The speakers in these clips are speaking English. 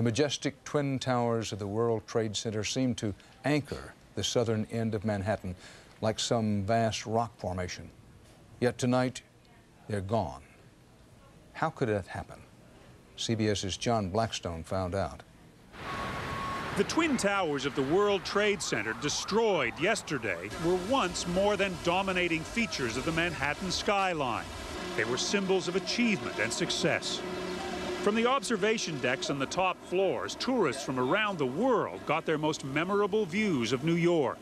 The majestic twin towers of the World Trade Center seem to anchor the southern end of Manhattan like some vast rock formation. Yet tonight, they're gone. How could that happen? CBS's John Blackstone found out. The twin towers of the World Trade Center, destroyed yesterday, were once more than dominating features of the Manhattan skyline. They were symbols of achievement and success. From the observation decks on the top floors, tourists from around the world got their most memorable views of New York.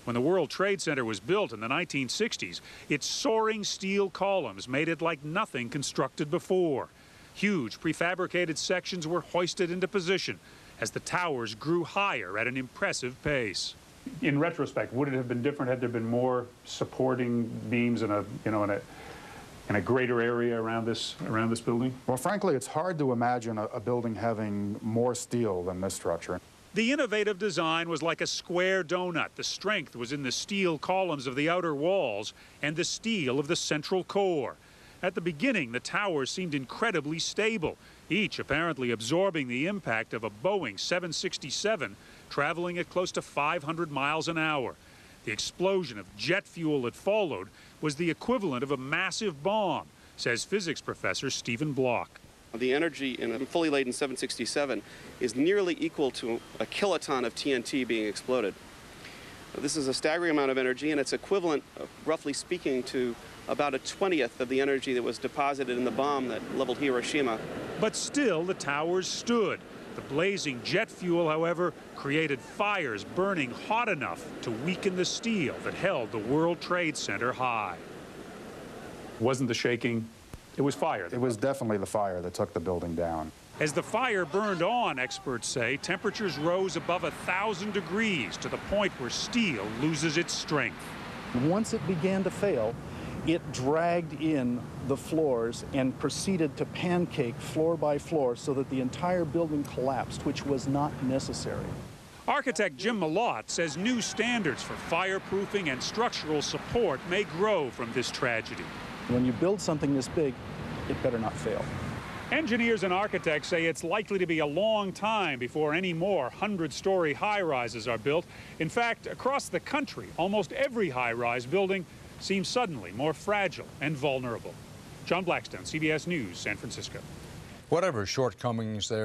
When the World Trade Center was built in the 1960s, its soaring steel columns made it like nothing constructed before. Huge prefabricated sections were hoisted into position as the towers grew higher at an impressive pace. In retrospect, would it have been different had there been more supporting beams in a greater area around this building? Well, frankly, it's hard to imagine a building having more steel than this structure. The innovative design was like a square donut. The strength was in the steel columns of the outer walls and the steel of the central core. At the beginning, the towers seemed incredibly stable, each apparently absorbing the impact of a Boeing 767 traveling at close to 500 miles an hour. The explosion of jet fuel that followed was the equivalent of a massive bomb, says physics professor Stephen Block. The energy in a fully laden 767 is nearly equal to a kiloton of TNT being exploded. This is a staggering amount of energy, and it's equivalent, roughly speaking, to about a 20th of the energy that was deposited in the bomb that leveled Hiroshima. But still, the towers stood. The blazing jet fuel, however, created fires burning hot enough to weaken the steel that held the World Trade Center high. Wasn't the shaking? It was fire. It was definitely the fire that took the building down. As the fire burned on, experts say, temperatures rose above 1,000 degrees to the point where steel loses its strength. Once it began to fail, it dragged in the floors and proceeded to pancake floor by floor so that the entire building collapsed, which was not necessary. Architect Jim Malott says new standards for fireproofing and structural support may grow from this tragedy. When you build something this big, it better not fail. Engineers and architects say it's likely to be a long time before any more 100-story high-rises are built. In fact, across the country, almost every high-rise building seems suddenly more fragile and vulnerable. John Blackstone, CBS News, San Francisco. Whatever shortcomings there